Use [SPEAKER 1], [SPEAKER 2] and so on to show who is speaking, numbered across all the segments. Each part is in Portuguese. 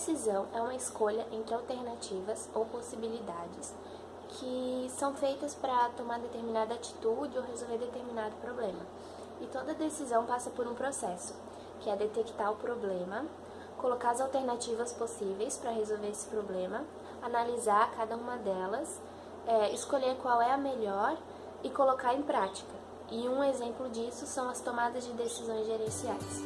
[SPEAKER 1] decisão é uma escolha entre alternativas ou possibilidades que são feitas para tomar determinada atitude ou resolver determinado problema. E toda decisão passa por um processo, que é detectar o problema, colocar as alternativas possíveis para resolver esse problema, analisar cada uma delas, escolher qual é a melhor e colocar em prática. E um exemplo disso são as tomadas de decisões gerenciais.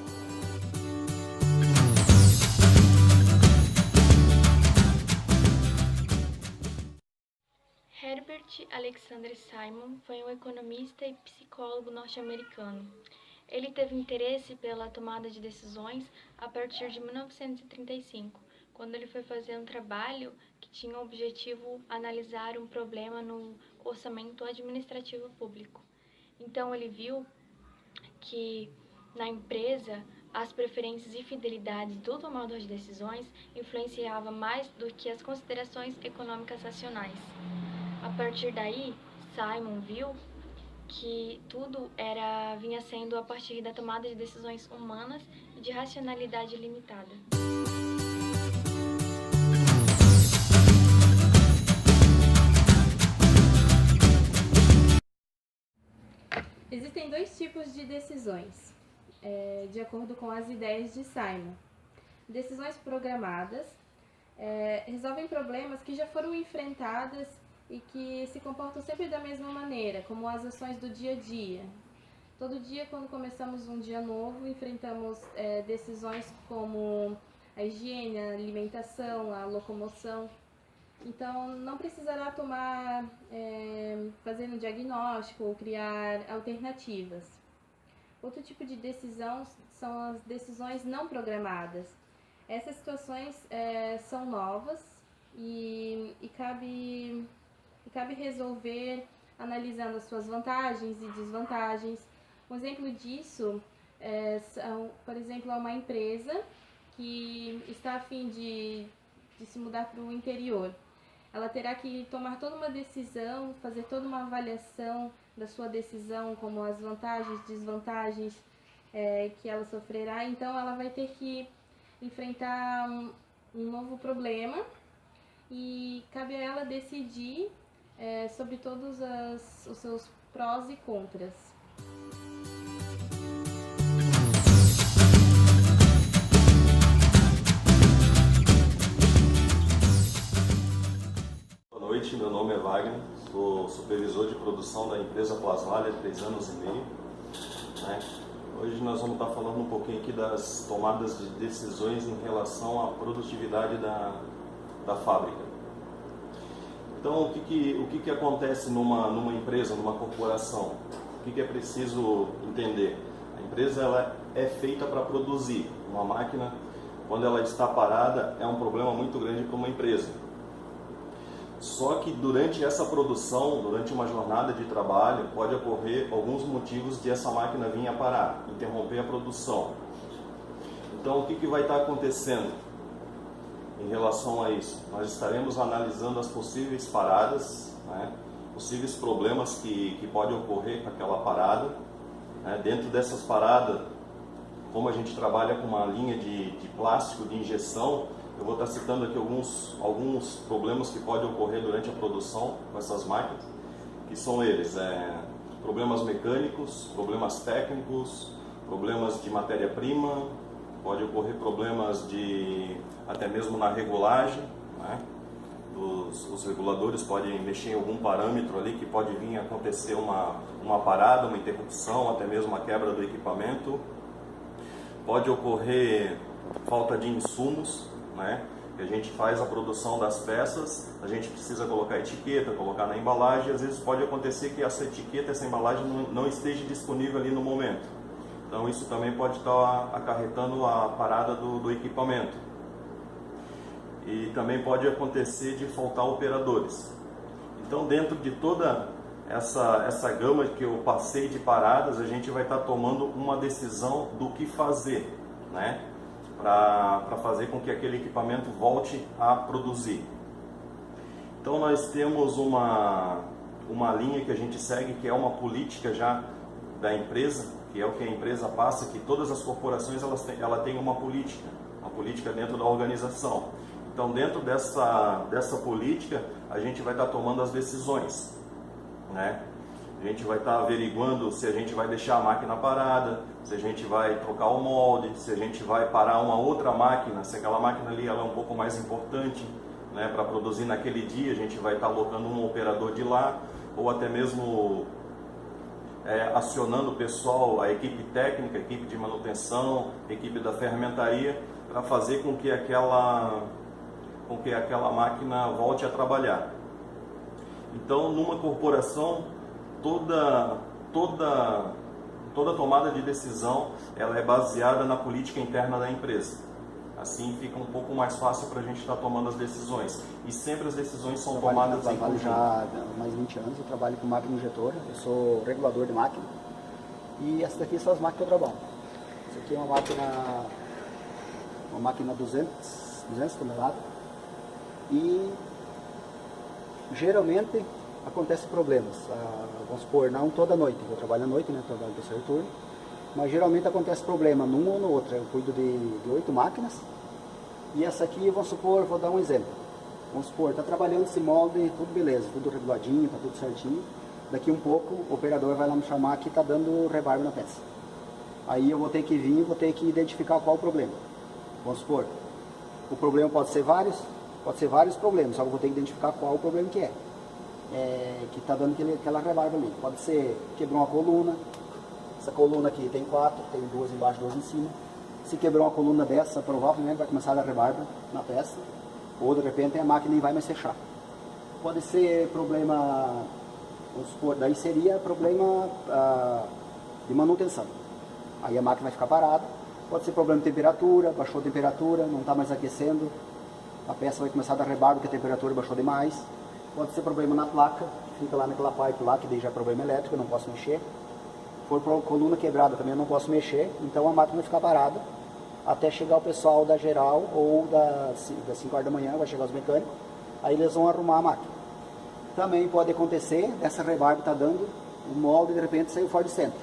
[SPEAKER 2] Herbert Alexander Simon foi um economista e psicólogo norte-americano. Ele teve interesse pela tomada de decisões a partir de 1935, quando ele foi fazer um trabalho que tinha o objetivo analisar um problema no orçamento administrativo público. Então ele viu que na empresa as preferências e fidelidades do tomador de decisões influenciavam mais do que as considerações econômicas racionais. A partir daí, Simon viu que tudo vinha sendo a partir da tomada de decisões humanas e de racionalidade limitada.
[SPEAKER 3] Existem dois tipos de decisões, de acordo com as ideias de Simon. Decisões programadas resolvem problemas que já foram enfrentadas e que se comportam sempre da mesma maneira, como as ações do dia a dia. Todo dia, quando começamos um dia novo, enfrentamos decisões como a higiene, a alimentação, a locomoção. Então, não precisará fazer um diagnóstico ou criar alternativas. Outro tipo de decisão são as decisões não programadas. Essas situações são novas e cabe resolver analisando as suas vantagens e desvantagens. Um exemplo disso por exemplo, é uma empresa que está a fim de se mudar para o interior. Ela terá que tomar toda uma decisão, fazer toda uma avaliação da sua decisão, como as vantagens e desvantagens que ela sofrerá. Então, ela vai ter que enfrentar um novo problema e cabe a ela decidir sobre todos os seus prós e contras.
[SPEAKER 4] Boa noite, meu nome é Wagner, sou supervisor de produção da empresa Plasmalha há 3 anos e meio. Hoje nós vamos estar falando um pouquinho aqui das tomadas de decisões em relação à produtividade da fábrica. Então, o que acontece numa empresa, numa corporação? O que é preciso entender? A empresa ela é feita para produzir. Uma máquina, quando ela está parada, é um problema muito grande para uma empresa. Só que durante essa produção, durante uma jornada de trabalho, pode ocorrer alguns motivos de essa máquina vir a parar, interromper a produção. Então, o que vai estar acontecendo? Em relação a isso, nós estaremos analisando as possíveis paradas, possíveis problemas que podem ocorrer com aquela parada. Dentro dessas paradas, como a gente trabalha com uma linha de plástico de injeção, eu vou estar citando aqui alguns problemas que podem ocorrer durante a produção com essas máquinas, que são eles, problemas mecânicos, problemas técnicos, problemas de matéria-prima, pode ocorrer problemas até mesmo na regulagem, os reguladores podem mexer em algum parâmetro ali que pode vir a acontecer uma parada, uma interrupção, até mesmo uma quebra do equipamento. Pode ocorrer falta de insumos, que a gente faz a produção das peças, a gente precisa colocar etiqueta, colocar na embalagem, e às vezes pode acontecer que essa etiqueta, essa embalagem não esteja disponível ali no momento. Então isso também pode estar acarretando a parada do equipamento. E também pode acontecer de faltar operadores. Então, dentro de toda essa gama que eu passei de paradas, a gente vai estar tomando uma decisão do que fazer, para fazer com que aquele equipamento volte a produzir. Então, nós temos uma linha que a gente segue, que é uma política já da empresa, que é o que a empresa passa, que todas as corporações ela tem uma política política dentro da organização. Então, dentro dessa política, a gente vai estar tomando as decisões, né? A gente vai estar averiguando se a gente vai deixar a máquina parada, se a gente vai trocar o molde, se a gente vai parar uma outra máquina, se aquela máquina ali ela é um pouco mais importante, né, para produzir naquele dia, a gente vai estar alocando um operador de lá, ou até mesmo acionando o pessoal, a equipe técnica, a equipe de manutenção, a equipe da ferramentaria, para fazer com que aquela máquina volte a trabalhar. Então, numa corporação, toda tomada de decisão ela é baseada na política interna da empresa. Assim fica um pouco mais fácil para a gente estar tomando as decisões. E sempre as decisões são tomadas em conjunto.
[SPEAKER 5] Já há mais de 20 anos eu trabalho com máquina injetora, eu sou regulador de máquina. E essas daqui são as máquinas que eu trabalho. Essa aqui é uma máquina 200 toneladas. E geralmente acontecem problemas. Vamos supor, não toda noite, eu trabalho à noite, né? Trabalho no terceiro turno. Mas geralmente acontece problema num ou no outro. Eu cuido de 8 máquinas. E essa aqui, vamos supor, vou dar um exemplo. Vamos supor, está trabalhando esse molde, tudo beleza, tudo reguladinho, está tudo certinho. Daqui um pouco, o operador vai lá me chamar que está dando rebarba na peça. Aí eu vou ter que vir, vou ter que identificar qual o problema. Vamos supor, o problema pode ser vários problemas, só que eu vou ter que identificar qual o problema que que está dando aquela rebarba ali. Pode ser quebrou uma coluna, essa coluna aqui tem 4, tem 2 embaixo, 2 em cima. Se quebrou uma coluna dessa, provavelmente vai começar a dar rebarba na peça, ou de repente a máquina nem vai mais fechar. Pode ser problema, vamos supor, daí seria problema de manutenção. Aí a máquina vai ficar parada. Pode ser problema de temperatura, baixou a temperatura, não está mais aquecendo, a peça vai começar a dar rebarba porque a temperatura baixou demais. Pode ser problema na placa, que fica lá naquela pipe lá, que daí já é problema elétrico, eu não posso mexer. Se for coluna quebrada também eu não posso mexer, então a máquina vai ficar parada até chegar o pessoal da geral ou das 5 horas da manhã, vai chegar os mecânicos, aí eles vão arrumar a máquina. Também pode acontecer, dessa rebarba está dando, o molde de repente saiu fora de centro.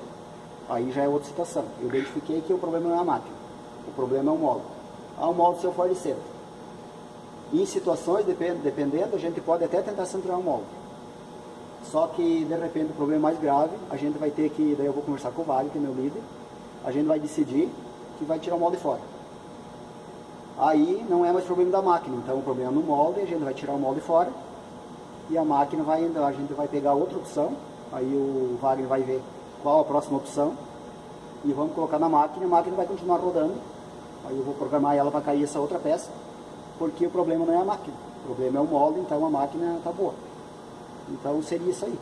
[SPEAKER 5] Aí já é outra situação. Eu identifiquei que o problema não é a máquina, o problema é o molde. O molde saiu fora de centro. Em situações, dependendo, a gente pode até tentar centrar o molde. Só que, de repente, o problema é mais grave, a gente vai ter que, daí eu vou conversar com o Vale, que é meu líder, a gente vai decidir que vai tirar o molde fora. Aí não é mais problema da máquina, então o problema é no molde, a gente vai tirar o molde fora e a máquina a gente vai pegar outra opção, aí o Wagner vai ver qual a próxima opção e vamos colocar na máquina, a máquina vai continuar rodando, aí eu vou programar ela para cair essa outra peça, porque o problema não é a máquina, o problema é o molde, então a máquina está boa. Então seria isso aí.